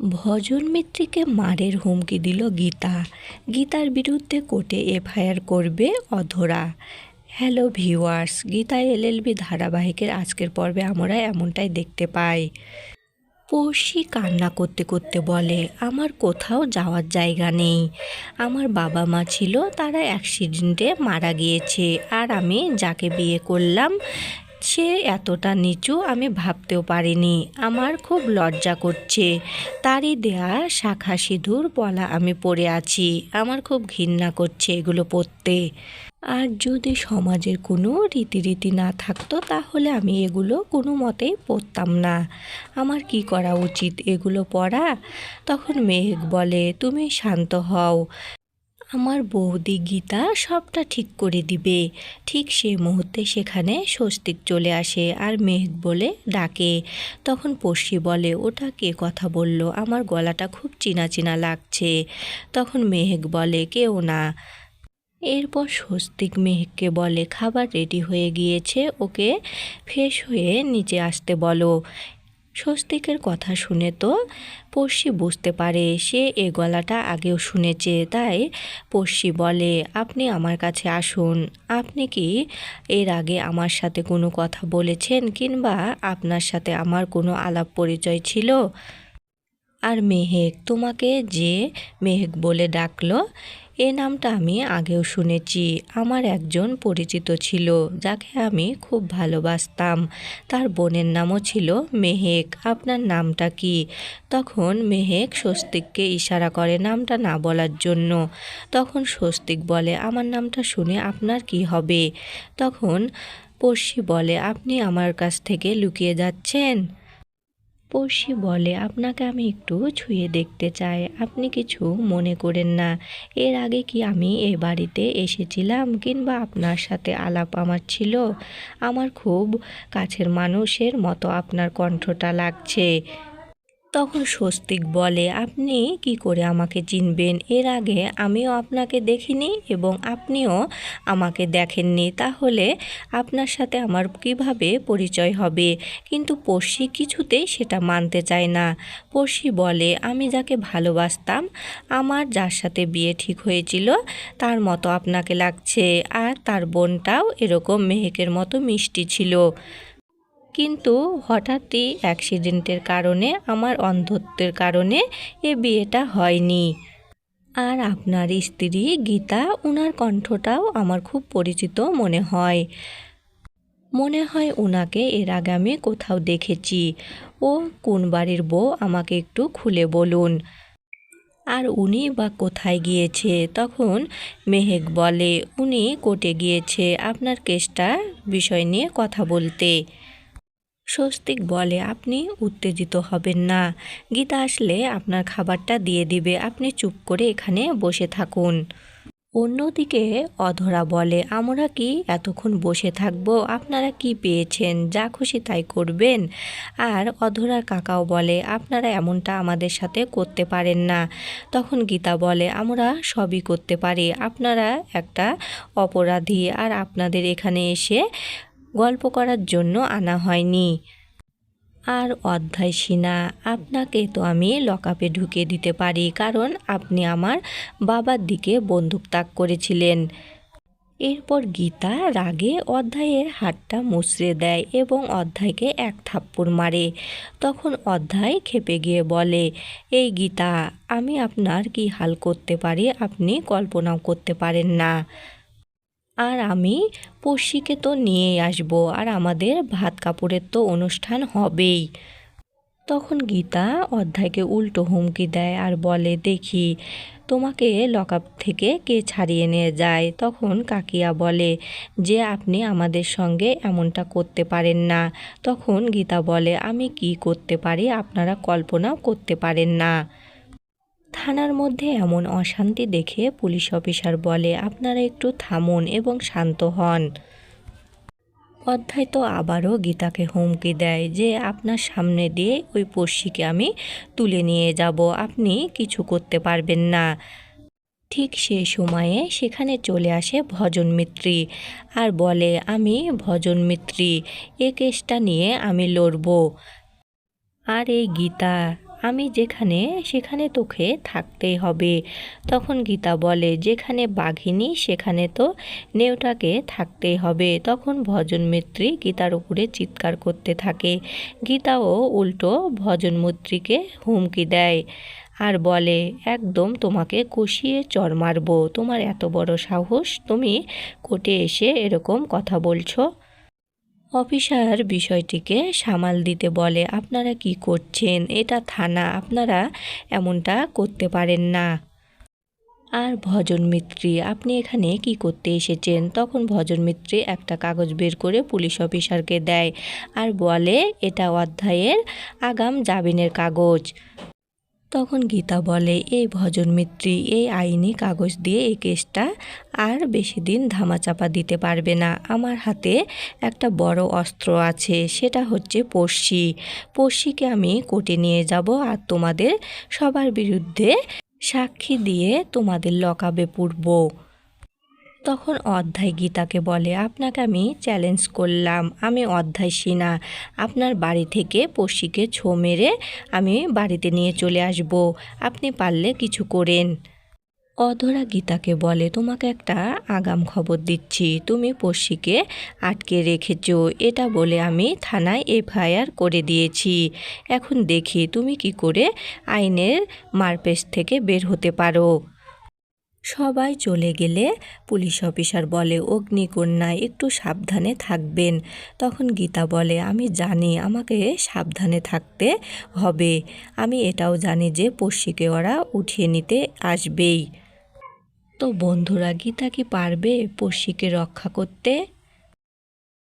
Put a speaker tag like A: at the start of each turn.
A: ভজন মিত্রকে মারের হুমকি দিল গীতা। গীতার বিরুদ্ধে কোর্টে এফআইআর করবে অধরা। হ্যালো ভিউয়ার্স, গীতা এলএলবি ধারাবাহিকের আজকের পর্বে আমরা এমনটাই দেখতে পাই। পড়শি কান্না করতে করতে বলে, আমার কোথাও যাওয়ার জায়গা নেই। আমার বাবা মা ছিল, তারা অ্যাক্সিডেন্টে মারা গিয়েছে। আর আমি যাকে বিয়ে করলাম সে এতটা নিচু আমি ভাবতেও পারিনি। আমার খুব লজ্জা করছে। তারই দেয়া শাখা সিঁদুর পলা আমি পরে আছি। আমার খুব ঘৃণা করছে এগুলো পরতে। আর যদি সমাজের কোনো রীতিনীতি না থাকতো তাহলে আমি এগুলো কোনো মতেই পরতাম না। আমার কি করা উচিত এগুলো পরা? তখন মেঘ বলে, তুমি শান্ত হও, আমার বৌদি গীতা সবটা ঠিক করে দিবে। ঠিক সেই মুহূর্তে সেখানে স্বস্তিক চলে আসে আর মেঘ বলে ডাকে। তখন পড়শি বলে, ওটা কে কথা বলল? আমার গলাটা খুব চিনা চিনা লাগছে। তখন মেঘ বলে, কেউ না। এরপর স্বস্তিক মেঘকে বলে, খাবার রেডি হয়ে গিয়েছে, ওকে ফ্রেশ হয়ে নিচে আসতে বলো। স্বস্তিকের কথা শুনে তো পড়শি বুঝতে পারে সে এ গলাটা আগেও শুনেছে। তাই পড়শি বলে, আপনি আমার কাছে আসুন। আপনি কি এর আগে আমার সাথে কোনো কথা বলেছেন, কিংবা আপনার সাথে আমার কোনো আলাপ পরিচয় ছিল? আর মেহেক, তোমাকে যে মেহেক বলে ডাকলো, এ নামটা আমি আগেও শুনেছি। আমার একজন পরিচিত ছিল যাকে আমি খুব ভালোবাসতাম। তার বোনের নামও ছিল মেহেক। আপনার নামটা কি? তখন মেহেক স্বস্তিককে ইশারা করে নামটা না বলার জন্য। তখন স্বস্তিক বলে, আমার নামটা শুনে আপনার কি হবে? তখন পড়শি বলে, আপনি আমার কাছ থেকে লুকিয়ে যাচ্ছেন? পড়শি বলে, আপনাকে আমি একটু ছুঁয়ে দেখতে চাই, আপনি কিছু মনে করেন না। এর আগে কি আমি এ বাড়িতে এসেছিলাম, কিংবা আপনার সাথে আলাপ আমার ছিল? আমার খুব কাছের মানুষের মতো আপনার কণ্ঠটা লাগছে। তখন স্বস্তিক বলে, আপনি কি করে আমাকে চিনবেন? এর আগে আমিও আপনাকে দেখিনি এবং আপনিও আমাকে দেখেননি, তাহলে আপনার সাথে আমার কিভাবে পরিচয় হবে? কিন্তু পড়শি কিছুতেই সেটা মানতে চায় না। পড়শি বলে, আমি যাকে ভালোবাসতাম, আমার যার সাথে বিয়ে ঠিক হয়েছিল তার মতো আপনাকে লাগছে। আর তার বোনটাও এরকম মেহেকের মতো মিষ্টি ছিল, কিন্তু হঠাৎই অ্যাক্সিডেন্টের কারণে, আমার অন্ধত্বের কারণে এ বিয়েটা হয়নি। আর আপনার স্ত্রী গীতা, ওনার কণ্ঠটাও আমার খুব পরিচিত মনে হয়। ওনাকে এর আগে আমি কোথাও দেখেছি। ও কোন বাড়ির বউ আমাকে একটু খুলে বলুন। আর উনি বা কোথায় গিয়েছে? তখন মেহেক বলে, উনি কোর্টে গিয়েছে আপনার কেসটার বিষয় নিয়ে কথা বলতে। স্বস্তিক বলে, আপনি উত্তেজিত হবেন না, গীতা আসলে আপনার খাবারটা দিয়ে দিবে, আপনি চুপ করে এখানে বসে থাকুন। অন্যদিকে অধরা বলে, আমরা কি এতক্ষণ বসে থাকবো? আপনারা কি পেয়েছেন? যা খুশি তাই করবেন। আর অধরার কাকাও বলে, আপনারা এমনটা আমাদের সাথে করতে পারেন না। তখন গীতা বলে, আমরা সবই করতে পারি, আপনারা একটা অপরাধী, আর আপনাদের এখানে এসে গল্প করার জন্য আনা হয়নি। আর অধ্যায় সিনা, আপনাকে তো আমি লকআপে ঢুকিয়ে দিতে পারি, কারণ আপনি আমার বাবার দিকে বন্দুক তাক করেছিলেন। এরপর গীতা রাগে অধ্যায়ের হাতটা মুচড়ে দেয় এবং অধ্যায়কে এক থাপ্পড় মারে। তখন অধ্যায় ক্ষেপে গিয়ে বলে, এই গীতা, আমি আপনার কি হাল করতে পারি আপনি কল্পনাও করতে পারেন না। আর আমি পড়শিকে তো নিয়েই আসবো, আর আমাদের ভাত কাপড়ের তো অনুষ্ঠান হবেই। তখন গীতা অধ্যায়কে উল্টো হুমকি দেয় আর বলে, দেখি তোমাকে লকআপ থেকে কে ছাড়িয়ে নিয়ে যায়। তখন কাকিয়া বলে যে, আপনি আমাদের সঙ্গে এমনটা করতে পারেন না। তখন গীতা বলে, আমি কি করতে পারি আপনারা কল্পনাও করতে পারেন না। থানার মধ্যে এমন অশান্তি দেখে পুলিশ অফিসার বলে, আপনারা একটু থামুন এবং শান্ত হন। অধ্যায় তো আবারও গীতাকে হুমকি দেয় যে, আপনার সামনে দিয়ে ওই পড়শিকে আমি তুলে নিয়ে যাব, আপনি কিছু করতে পারবেন না। ঠিক সেই সময়ে সেখানে চলে আসে ভজন মিত্রী আর বলে, আমি ভজন মিত্রী, এ কেসটা নিয়ে আমি লড়ব। আর এই গীতা, আমি যেখানে সেখানে তোকে থাকতেই হবে। তখন গীতা বলে, যেখানে বাঘিনী সেখানে তো নেউটাকে থাকতেই হবে। তখন ভজন মৈত্রী গীতার উপরে চিৎকার করতে থাকে। গীতাও উল্টো ভজন মৈত্রীকে হুমকি দেয় আর বলে, একদম তোমাকে কষিয়ে চড় মারবো। তোমার এত বড় সাহস, তুমি কোর্টে এসে এরকম কথা বলছো। অফিসার বিষয়টিকে সামাল দিতে বলে, আপনারা কি করছেন? এটা থানা, আপনারা এমনটা করতে পারেন না। আর ভজন মিত্রী, আপনি এখানে কি করতে এসেছেন? তখন ভজন মিত্রী একটা কাগজ বের করে পুলিশ অফিসারকে দেয় আর বলে, এটা অধ্যায়ের আগাম জামিনের কাগজ। তখন গীতা বলে, এই ভজন মিত্রী এই আইনি কাগজ দিয়ে এই কেসটা আর বেশি দিন ধামাচাপা দিতে পারবে না। আমার হাতে একটা বড় অস্ত্র আছে, সেটা হচ্ছে পড়শিকে আমি কোর্টে নিয়ে যাব আর তোমাদের সবার বিরুদ্ধে সাক্ষী দিয়ে তোমাদের লকআপে পুরব। তখন অধ্যায় গীতাকে বলে, আপনাকে আমি চ্যালেঞ্জ করলাম, আমি অধ্যায় সিনহা, আপনার বাড়ি থেকে পড়শিকে ছো মেরে আমি বাড়িতে নিয়ে চলে আসব, আপনি পারলে কিছু করেন। অধরা গীতাকে বলে, তোমাকে একটা আগাম খবর দিচ্ছি, তুমি পড়শিকে আটকে রেখেছো, এটা বলে আমি থানায় এফআইআর করে দিয়েছি। এখন দেখি তুমি কি করে আইনের মারপেশ থেকে বের হতে পারো। সবাই চলে গেলে পুলিশ অফিসার বলে, অগ্নিকন্যা একটু সাবধানে থাকবেন। তখন গীতা বলে, আমি জানি আমাকে সাবধানে থাকতে হবে, আমি এটাও জানি যে পড়শিকে ওরা উঠিয়ে নিতে আসবেই। তো বন্ধুরা, গীতা কি পারবে পড়শিকে রক্ষা করতে?